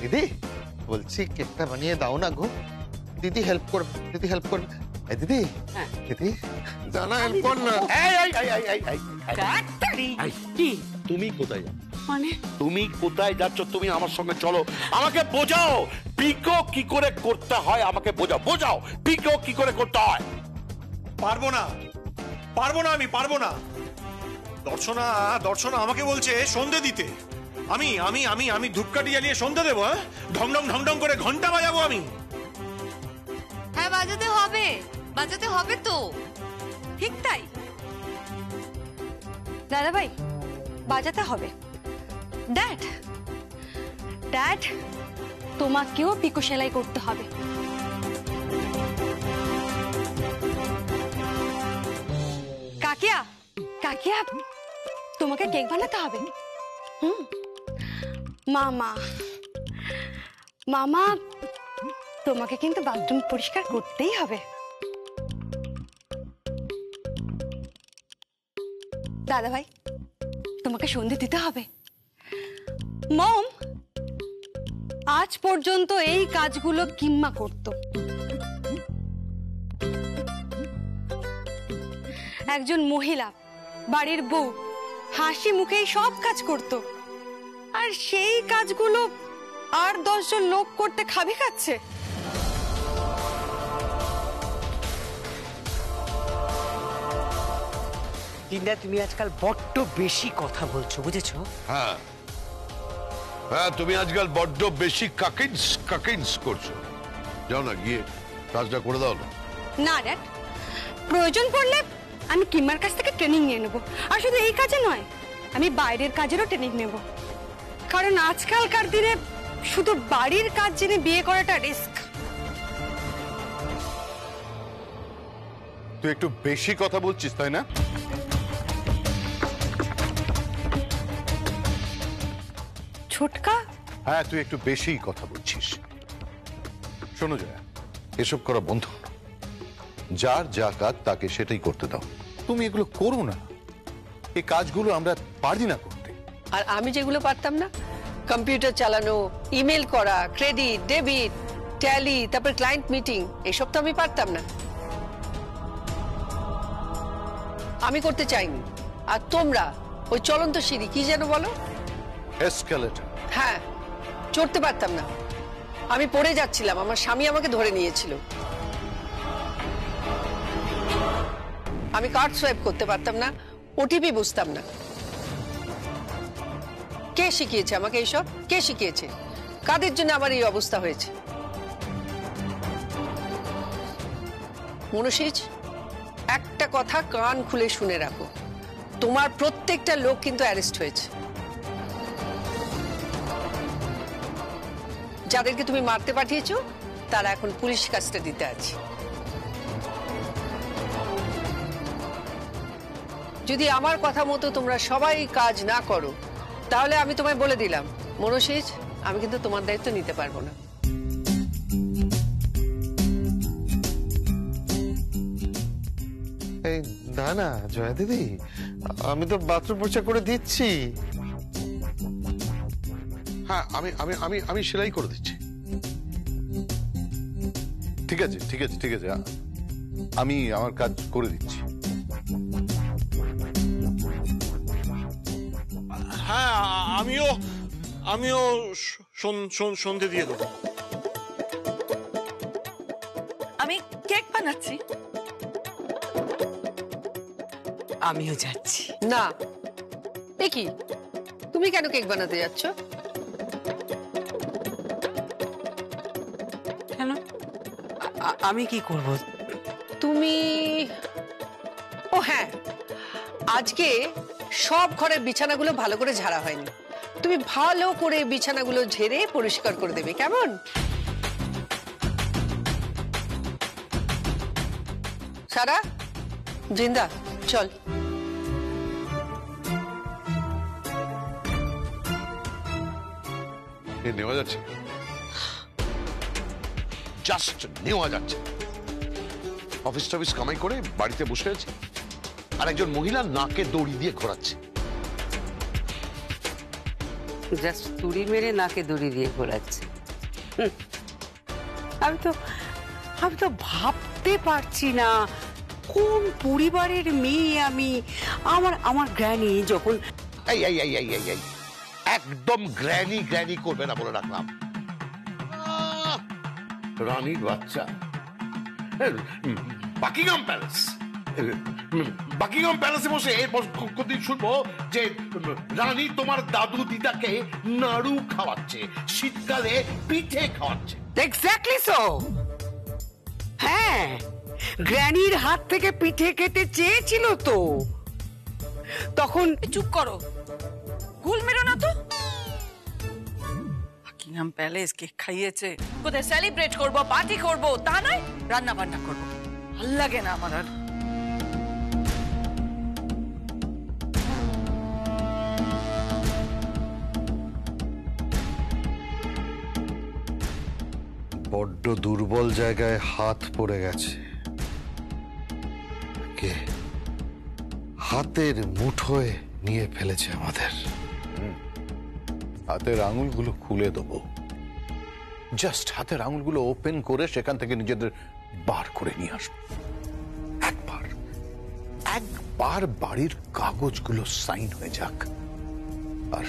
দিদি বলছি কেকটা বানিয়ে দাও না গো, দিদি হেল্প করবে, দিদি হেল্প করবে। এই দিদি, দিদি জানা হেল্প কর না। তুমি কোথায় যাচ্ছ? মানে তুমি কোথায় যাচ্ছ? তুমি আমার সঙ্গে চলো, আমাকে বোঝাও পিকো কি করে করতে হয়, আমাকে বোঝাও, বোঝাও পিকো কি করে করতে হয়। পারবো না, পারবো না, আমি পারবো না। দর্শনা দর্শনা আমাকে বলছে সন্ধে দিতে। আমি আমি আমি আমি ধূপকাঠি জ্বালিয়ে সন্ধে দেবো? হ্যাঁ, ঢংঢং ঢংঢং করে ঘন্টা বাজাবো আমি? হ্যাঁ বাজাতে হবে, বাজাতে হবে তো। ঠিক তাই দাদা ভাই, বাজাতে হবে। ড্যাড, ড্যাড তোমাকেও পিকো সেলাই করতে হবে। কাকিয়া, কাকিয়া তোমাকে কেক বানাতে হবে। মামা, মামা তোমাকে কিন্তু বাথরুম পরিষ্কার করতেই হবে। দাদা ভাই, তোমাকে সন্ধে দিতে হবে। মম আজ পর্যন্ত এই কাজগুলো কিম্মা করত। একজন মহিলা, বাড়ির বউ, হাসি মুখে সব কাজ করত, আর সেই কাজগুলো আর 10 জন লোক করতে খাবি খাচ্ছে। দিনদা, তুমি আজকাল বড্ড বেশি কথা বলছো, বুঝেছো? হ্যাঁ হ্যাঁ, তুমি আজকাল বড্ড বেশি কাকিন্স কাকিন্স করছো। যাও না, গিয়ে কাজটা করে দাও না। না ড্যাড, প্রয়োজন পড়লে আমি কিম্মার কাছ থেকে ট্রেনিং নিয়ে নেব। আর শুধু এই কাজে নয়, আমি বাইরের কাজেরও ট্রেনিং নেব। কারণ আজকালকার দিনে শুধু বাড়ির কাজ জেনে বিয়ে করাটা রিস্ক। তুই একটু বেশি কথা বলছিস, তাই না? ছোটকা, হ্যাঁ, তুই একটু বেশি কথা বলছিস। শোনো জয়া, এসব করা বন্ধ করো। যার যা কাজ তাকে সেটাই করতে দাও। তুমি এগুলো করো না, এই কাজগুলো আমরা পারি না করতে। আর আমি যেগুলো পারতাম না, কম্পিউটার চালানো, ইমেল করা, ক্রেডিট, ডেবিট, ট্যালি, তারপর ক্লায়েন্ট মিটিং, এসব তো আমি পারতাম না, আমি করতে চাইনি। আর তোমরা ওই চলন্ত সিঁড়ি কি যেন বলো, এসকেলেটর, হ্যাঁ, চড়তে পারতাম না। আমি পড়ে যাচ্ছিলাম, আমার স্বামী আমাকে ধরে নিয়েছিল। আমি কার্ড সোয়াইপ করতে পারতাম না, ওটিপি বুঝতাম না। কে শিখিয়েছে আমাকে এইসব? কে শিখিয়েছে? কাদের জন্য আমার এই অবস্থা হয়েছে? মনুষীজ, একটা কথা কান খুলে শুনে রাখো, তোমার প্রত্যেকটা লোক কিন্তু অ্যারেস্ট হয়েছে। যাদেরকে তুমি মারতে পাঠিয়েছো তারা এখন পুলিশ কাস্টাডিতে আছে। যদি আমার কথা মতো তোমরা সবাই কাজ না করো, তাহলে আমি তোমায় বলে দিলাম মনুষীজ, আমি কিন্তু তোমার দায়িত্ব নিতে পারবো না। এই না না জয়া দিদি, আমি তো বাথরুম পরিষ্কার করে দিচ্ছি। হ্যাঁ, আমি আমি আমি আমি সেলাই করে দিচ্ছি। ঠিক আছে, ঠিক আছে, ঠিক আছে, আমি আমার কাজ করে দিচ্ছি। হ্যাঁ, আমিও আমিও সন্ধে দিয়ে দেবো। আমি কেক বানাচ্ছি। আমিও যাচ্ছি। না, এ কি, তুমি কেন কেক বানাতে যাচ্ছ? কেন? আমি কি করব? তুমি, ও হ্যাঁ, আজকে সব ঘরের বিছানাগুলো ভালো করে ঝাড়া হয়নি, তুমি ভালো করে বিছানাগুলো ঝেড়ে পরিষ্কার করে দেবে, কেমন? সারা, জিন্দা, চল। নেওয়া যাচ্ছে, জাস্ট নেওয়া যাচ্ছে। অফিস টফিস কামাই করে বাড়িতে বসে আছে, আর একজন মহিলা নাকে দড়ি দিয়ে ঘোরাচ্ছে। জাস্ট তুড়ি মেরে নাকে দড়ি দিয়ে ঘোরাচ্ছে। আমি তো ভাবতে পারছি না কোন পরিবারের মেয়ে আমি। আমার গ্র্যানি যখন এই এই এই এই এই এই একদম গ্র্যানি গ্র্যানি করবে না বলে রাখলাম। রানীর বাচ্চা, বাকিংহাম প্যালেস, বাকিংহাম প্যালেসে বসে কতদিন শুনবো যে রানী তোমার দাদু দিদাকে নাড়ু খাওয়াচ্ছে, শীতকালে পিঠে খাওয়াচ্ছে। Exactly so. হ্যাঁ, গ্র্যানির হাত থেকে পিঠে খেতে চেয়েছিল তো। তখন চুপ করো, ভুল মেরো না তো। বাকিংহাম প্যালেস কে খাইয়েছে, কোথায় সেলিব্রেট করব, পার্টি করব, তা নয় রান্না বান্না করব। ভাল লাগে না আমার আর। বড্ড দুর্বল জায়গায় হাত পড়ে গেছে। কে হাতের মুঠোয় নিয়ে ফেলেছে আমাদের। হাতের আঙুলগুলো খুলে দেবো, জাস্ট হাতের আঙুলগুলো ওপেন করে সেখান থেকে নিজেদের বার করে নিয়ে আসবো। একবার বাড়ির কাগজগুলো সাইন হয়ে যাক, আর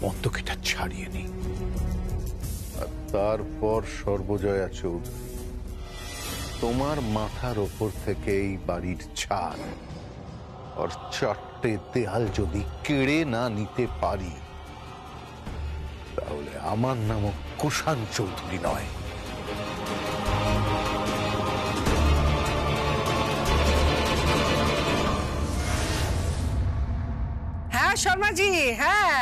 বন্ধকিটা ছাড়িয়ে নি। তারপর সর্বজয়া চৌধুরী, তোমার মাথার ওপর থেকে এই বাড়ির ছাদ আর 4টে দেয়াল যদি কেড়ে না নিতে পারি, তাহলে আমার নামও কুষাণ চৌধুরী নয়। হ্যাঁ शर्मा जी, হ্যাঁ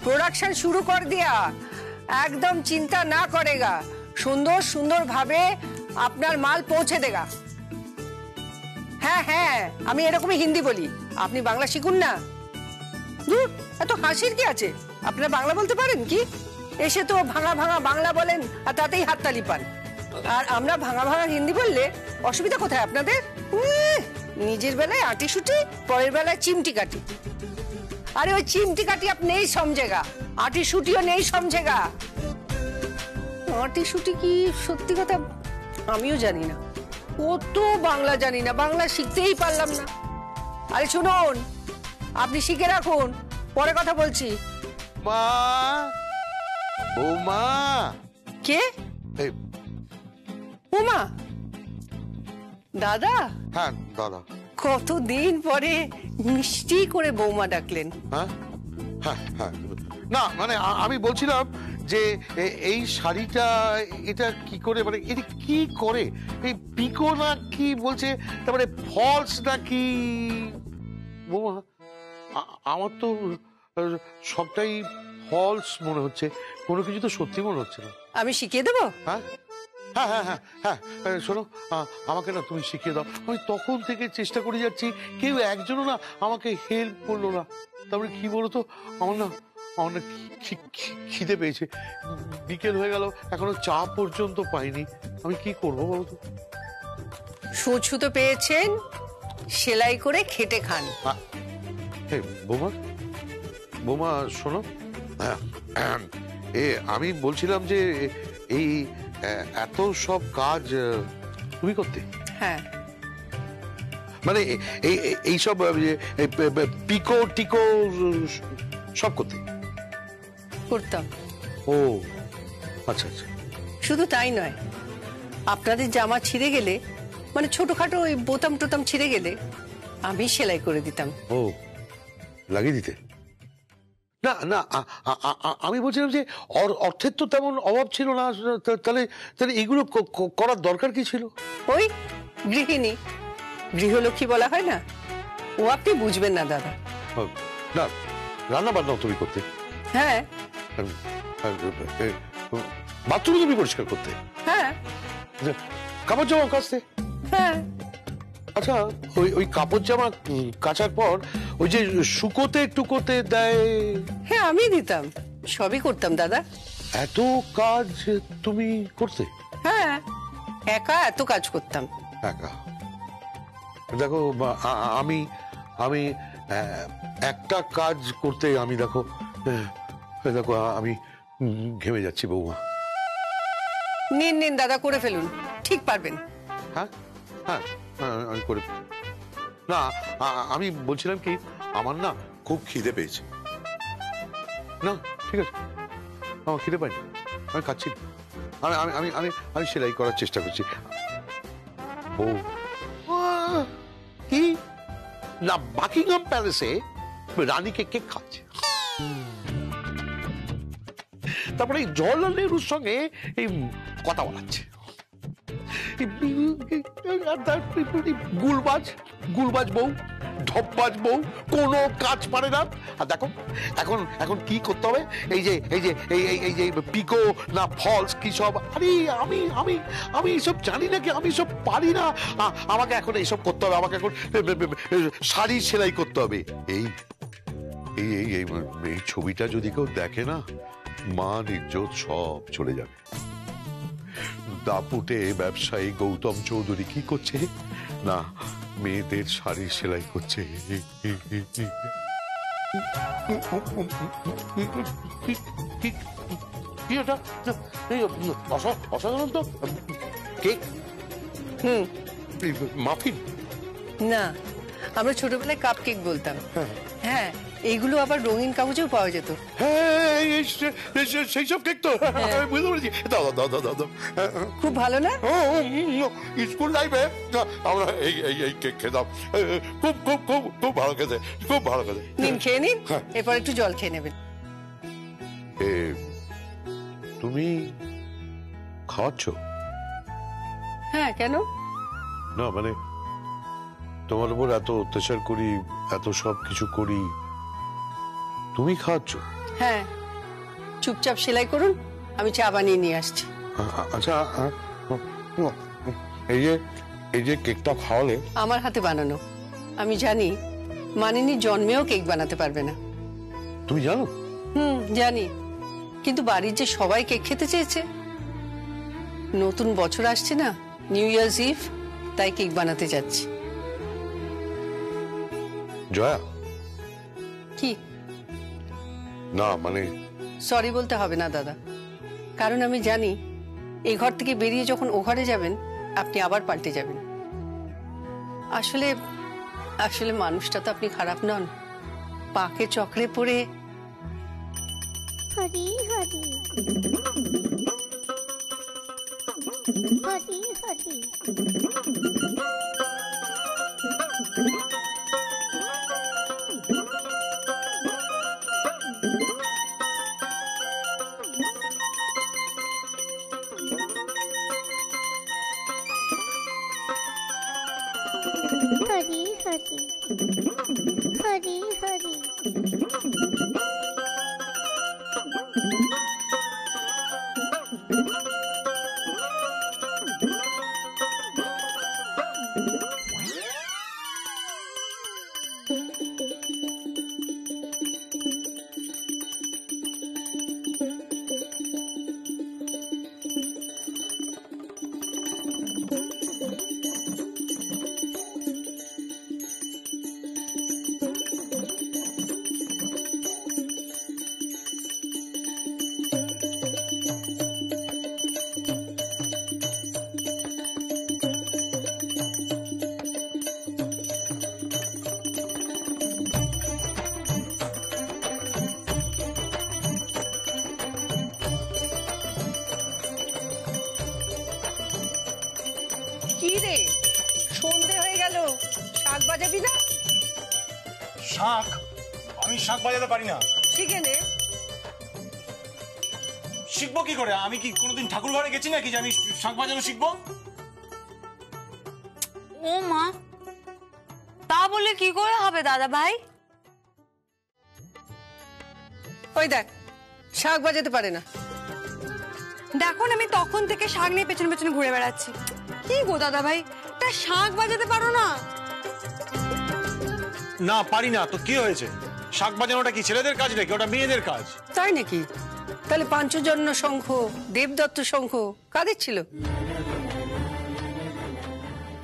प्रोडक्शन शुरू कर दिया, एकदम चिंता ना करेगा, सुंदर सुंदर भावे আপনার মাল পৌঁছে দেগা। হ্যাঁ হ্যাঁ, আমি এরকমই হিন্দি বলি, আপনি বাংলা শিখুন না। দূর, এত হাসির কি আছে? আপনারা বাংলা বলতে পারেন কি? এসে তো ভাঙা ভাঙা বাংলা বলেন আর তাতেই হাততালি পান। আর আমরা ভাঙা ভাঙা হিন্দি বললে অসুবিধা কোথায় আপনাদের? নিজের বেলায় আটি শুটি, পরের বেলায় চিমটি কাটি। अरे वो चिमटी काटी आप नहीं समझेगा, आटी शुटियो नहीं समझेगा। आटी शुटी की সত্যি কথা আমিও জানি না, কত বাংলা জানি না, বাংলা শিখতেই পারলাম না। আরে শুনুন, আপনি শিখে রাখুন, পরে কথা বলছি। মা, বৌমা। কে? উমা, দাদা? হ্যাঁ দাদা। কতদিন পরে মিষ্টি করে বৌমা ডাকলেন। হ্যাঁ হ্যাঁ হ্যাঁ, না মানে আমি বলছিলাম যে এই শাড়িটা এটা কি করে, মানে এটা কি করে, এই পিকো না কি বলছে, তারপরে ফলস নাকি? বৌমা, আমার তো সবটাই ফলস মনে হচ্ছে, কোনো কিছু তো সত্যি মনে হচ্ছে না। আমি শিখিয়ে দেবো? হ্যাঁ হ্যাঁ হ্যাঁ হ্যাঁ হ্যাঁ, শোনো, আমাকে না তুমি শিখিয়ে দাও। আমি তখন থেকে চেষ্টা করে যাচ্ছি, কেউ একজনও না আমাকে হেল্প করলো না। তারপরে কি বলতো, আমার না খিদে পেয়েছে, বিকেল হয়ে গেল, এখনো চা পর্যন্ত পাইনি। আমি কি করবো বলতো? সুচু তো পেয়েছেন, সেলাই করে খেটে খান। বোমা, বোমা শোনো, আমি বলছিলাম যে এই এত সব কাজ তুমি করতে? হ্যাঁ, মানে এই সব পিকো টিকো সব করতে? করতাম। ও আচ্ছা আচ্ছা। শুধু তাই নয়, আপনাদের জামা ছিঁড়ে গেলে, মানে ছোটখাটো ওই বোতাম টোতাম ছিঁড়ে গেলে আমি সেলাই করে দিতাম। ও, লাগিয়ে দিতে? না না, আমি বলছিলাম যে অর্থের তো তেমন অভাব ছিল না, তাহলে তাহলে এগুলো করার দরকার কি ছিল? ওই গৃহিণী, গৃহলক্ষ্মী বলা হয় না, ও আপনি বুঝবেন না দাদা। না, রান্না বান্নাও তুমি করতে? হ্যাঁ। বাথরুম তুমি পরিষ্কার করতে? হ্যাঁ। কাপড় জামা কাচতে? হ্যাঁ। আচ্ছা, ওই কাপড় জামা কাচার পর ওই যে শুকোতে টুকোতে দেয়? হ্যাঁ, আমি দিতাম, সবই করতাম দাদা। এত কাজ তুমি করতে? হ্যাঁ, একা এত কাজ করতাম। একা? দেখো, আমি আমি একটা কাজ করতে আমি দেখো দেখো আমি ঘেমে যাচ্ছি বৌমা। নিন নিন দাদা, করে ফেলুন, ঠিক পারবেন। হ্যাঁ হ্যাঁ আমি করে, না আমি বলছিলাম কি, আমার না খুব খিদে পেয়েছে। না ঠিক আছে, আমার খিদে পাইনি, আমি খাচ্ছি। আমি আমি আমি আমি আমি সেলাই করার চেষ্টা করছি। বউ কি না, বাকিংহাম প্যালেসে রানীকে কেক খাচ্ছে, তারপরে এই জওহরলাল নেহরুর সঙ্গে এই কথা বলাচ্ছে। গুলবাজ গুলবাজ বউ, ঢপবাজ বউ, কোনো কাজ পারে না। আর দেখো এখন এখন কি করতে হবে, এই যে এই যে এই যে পিকো না ফলস কি সব, আরে আমি আমি আমি এইসব জানি নাকি, আমি সব পারি না। আমাকে এখন এইসব করতে হবে, আমাকে এখন শাড়ি সেলাই করতে হবে। এই এই এই এই ছবিটা যদি কেউ দেখে না, মান ইজ্জত সব চলে যাবে। দাপুটে ব্যবসায়ী গৌতম চৌধুরী কি করছে না, মেয়েদের শাড়ি সেলাই করছে। কি ওটা? অসাধারণ তো। কেক? মাফিন? না, আমরা ছোটবেলায় কাপ কেক বলতাম। হ্যাঁ, এইগুলো আবার রঙিন কাগজেও পাওয়া যেত। হ্যাঁ সেই সব কেক তো, বুঝতে পেরেছি। দাও দাও দাও দাও। খুব ভালো না? স্কুল লাইফে আমরা এই এই এই কেক খেতাম, খুব খুব খুব খুব ভালো খেতে, খুব ভালো খেতে। নিন খেয়ে নিন, এরপর একটু জল খেয়ে নেবেন। তুমি খাওয়াচ্ছ? হ্যাঁ, কেন? না মানে তোমার উপর এত অত্যাচার করি, এত সব কিছু করি, তুমি খাওয়াচ্ছ? হ্যাঁ, চুপচাপ সেলাই করুন, আমি চা বানিয়ে নিয়ে আসছি। আচ্ছা, এই যে কেকটা খাওয়ালে, আমার হাতে বানানো। আমি জানি মানিনী জন্মেও কেক বানাতে পারবে না। তুমি জানো? জানি, কিন্তু বাড়ির যে সবাই কেক খেতে চেয়েছে। নতুন বছর আসছে না, নিউ ইয়ার্স ইভ, তাই কেক বানাতে যাচ্ছি। জয়া। কি? না মানে সরি বলতে হবে না দাদা, কারণ আমি জানি এই ঘর থেকে বেরিয়ে যখন ও ঘরে যাবেন, আপনি আবার পাল্টে যাবেন। আসলে আসলে মানুষটা তো আপনি খারাপ নন, পাকে চক্রে পড়ে। হরি হরি হরি হরি। হরি হরি হরি হরি। কি রে, সন্ধে হয়ে গেল, শাক বাজাবি না? শাক? আমি শাক বাজাতে পারি না। শিখে নে। শিখবো কি করে? আমি কি কোনোদিন ঠাকুর ঘরে গেছি নাকি যে আমি শাক বাজানো শিখবো? ও মা, তা বলে কি করে হবে দাদা ভাই? ওই দেখ, শাক বাজাতে পারে না। দেখুন, আমি তখন থেকে শাক নিয়ে পেছনে পেছনে ঘুরে বেড়াচ্ছি। কি গো দাদা ভাই, তা শাক বাজাতে পারো না? না পারি না তো কি হয়েছে? শাক বাজানোটা কি ছেলেদের কাজ নাকি? ওটা মেয়েদের কাজ। তাই নাকি? তাহলে পাঞ্চজন্য শঙ্খ, দেবদত্ত শঙ্খ কাদের ছিল?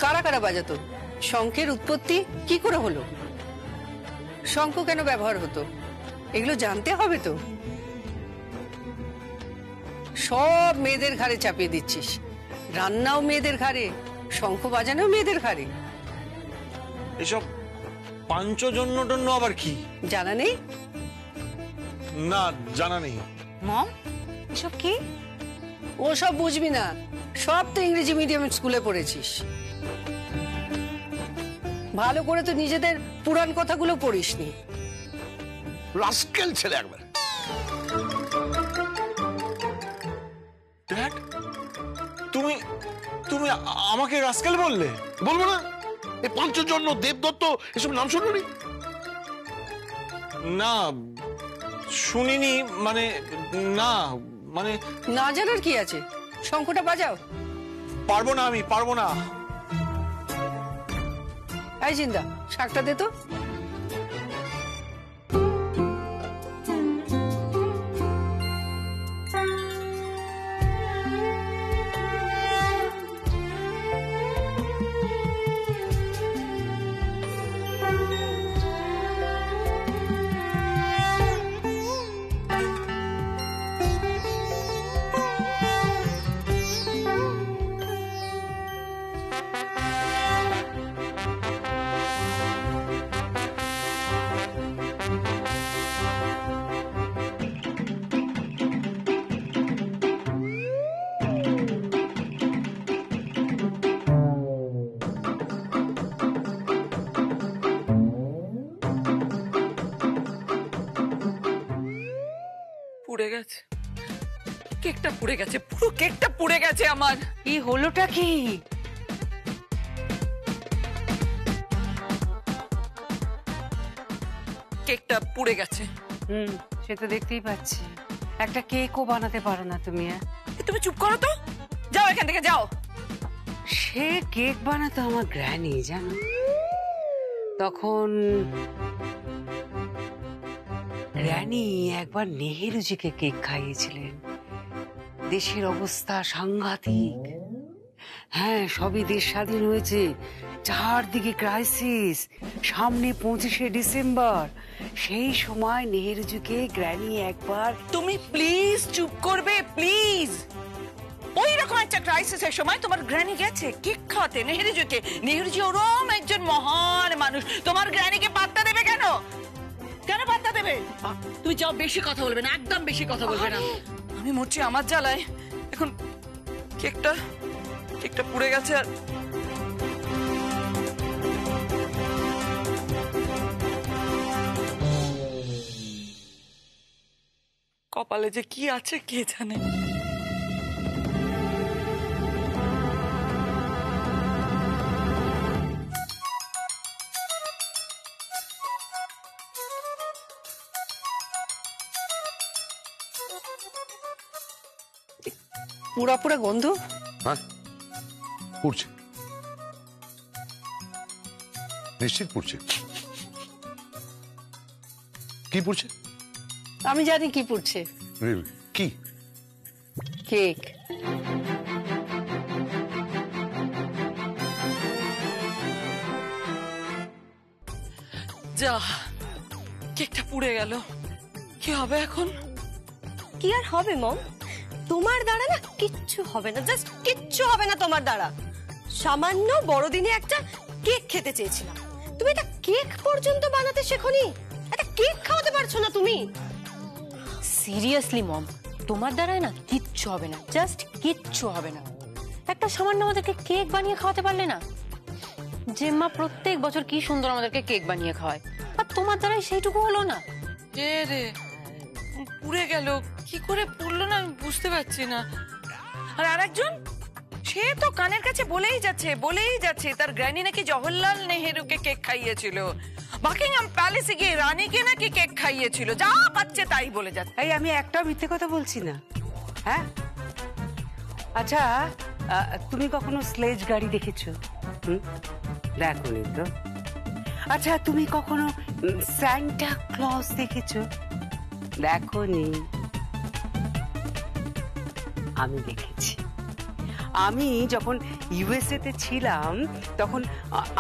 কারা কারা বাজাতো? শঙ্খের উৎপত্তি কি করে হলো? শঙ্খ কেন ব্যবহার হতো? এগুলো জানতে হবে তো। সব মেয়েদের ঘাড়ে চাপিয়ে দিচ্ছিস। রান্নাও মেয়েদের ঘাড়ে, শঙ্খ বাজানোও মেয়েদের ঘাড়ে। এসব পাঞ্চজন্য টন্য আবার কি? জানা নেই? না, জানা নেই। মম এসব কি? ও সব বুঝবি না, সব তো ইংরেজি মিডিয়াম স্কুলে পড়েছিস। ভালো করে তো নিজেদের পুরাণ কথাগুলো পড়িসনি। রাস্কেল ছেলে একবার। ড্যাড, তুমি তুমি আমাকে রাস্কেল বললে? বলবো না? এই পঞ্চজন্য, দেবদত্ত এসব নাম শুনুনি? না, শুনিনি। মানে না, মানে না জানার কি আছে, শঙ্খটা বাজাও। পারবো না, আমি পারবো না। এই জিন্দা, শাকটা দে তো। পুড়ে গেছে, কেকটা পুড়ে গেছে, পুরো কেকটা পুড়ে গেছে আমার। এই হলোটা কি? কেকটা পুড়ে গেছে। সে তো দেখতেই পাচ্ছি। একটা কেকও বানাতে পারো না তুমি। তুমি চুপ করো তো, যাও এখান থেকে যাও। সে কেক বানাতো আমার গ্র্যানি, জানো? তখন গ্র্যানি একবার নেহেরুজিকে কেক খাইয়েছিলেন। দেশের অবস্থা সাংঘাতিক। হ্যাঁ, সবই দেশ স্বাধীন হয়েছে, চারদিকে ক্রাইসিস, সামনে 25শে ডিসেম্বর। সেই সময় নেহেরুজিকে গ্র্যানি একবার... তুমি প্লিজ চুপ করবে, প্লিজ। ওই রকম একটা ক্রাইসিসের সময় তোমার গ্র্যানি গেছে কেক খাওয়াতে নেহেরুজিকে। নেহেরুজি ওরম একজন মহান মানুষ, তোমার গ্র্যানিকে পাত্তা দেবে কেন? কেন পাত্তা দেবে? তুমি যাও, বেশি কথা বলবে না, একদম বেশি কথা বলবে না। আমি মরছি আমার জ্বালায়। এখন কেকটা পুড়ে গেছে। আর কপালে যে কি আছে কে জানে। পুরা পুরা গন্ধ। হ্যাঁ, পুড়ছে, নিশ্চিত পুড়ছে। কি পুড়ছে? আমি জানি কি পুড়ছে। কি? কেক। যা, কেকটা পুড়ে গেল। কি হবে এখন? কি আর হবে মম, তোমার দ্বারা না কিচ্ছু হবে না, জাস্ট কিচ্ছু হবে না তোমার দ্বারা। সামান্য বড়দিনে একটা কেক খেতে চেয়েছিলাম, তুমি একটা কেক পর্যন্ত বানাতে শেখোনি, একটা কেক খাওয়াতে পারছো না তুমি। সিরিয়াসলি মম, তোমার দ্বারাই না কিচ্ছু হবে না, জাস্ট কিচ্ছু হবে না। একটা সামান্য আমাদেরকে কেক বানিয়ে খাওয়াতে পারলে না? জেম্মা প্রত্যেক বছর কি সুন্দর আমাদেরকে কেক বানিয়ে খাওয়ায়, আর তোমার দ্বারাই সেইটুকু হলো না। এ রে, পুড়ে গেল। কি করে পুড়লো না আমি বুঝতে পারছি না। আর আরেকজন, সে তো কানের কাছে বলেই যাচ্ছে তার গ্র্যানি নাকি জওহরলাল নেহেরুকে কেক খাইয়েছিল, বাকিংহাম প্যালেসে গিয়ে রানীকে নাকি কেক খাইয়েছিল, যা পাচ্ছে তাই বলে যাচ্ছে। এই আমি একটাও মিথ্যে কথা বলছি না। হ্যাঁ, আচ্ছা, তুমি কখনো স্লেজ গাড়ি দেখেছো? দেখোনি তো? আচ্ছা, তুমি কখনো সান্টা ক্লজ দেখেছো? দেখোনি? আমি দেখেছি। আমি যখন ইউএসএ তে ছিলাম তখন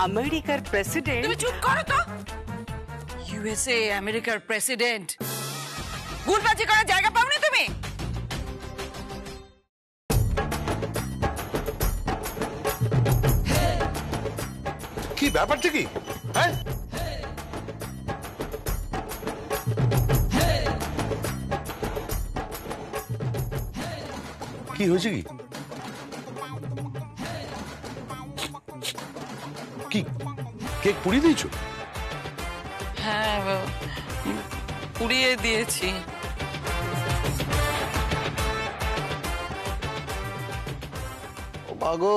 আমেরিকার প্রেসিডেন্ট... তুমি চুপ করো তো। ইউএসএ, আমেরিকার প্রেসিডেন্ট, গুলবাজি করার জায়গা পাওনি তুমি? কি ব্যাপারটা কি? হ্যাঁ, কি হয়েছে? কি কেক পুড়িয়ে দিয়েছো? হ্যাঁ পুড়িয়ে দিয়েছি। ও মা গো,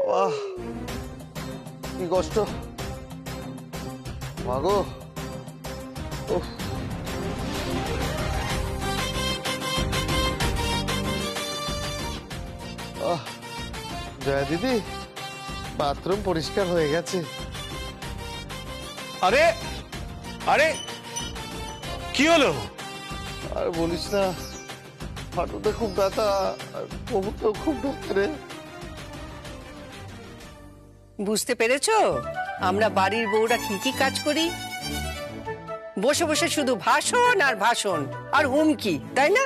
বাহ কি কষ্ট, মা গো। উফ। জয়া দিদি, বাথরুম পরিষ্কার হয়ে গেছে। আরে আরে কি হলো? আর বলিস না, হাঁটুতে খুব ব্যথা, আর কোমরটাও খুব ব্যথা রে। বুঝতে পেরেছো আমরা বাড়ির বউরা কি কি কাজ করি? বসে বসে শুধু ভাষণ আর ভাষণ আর হুমকি, তাই না?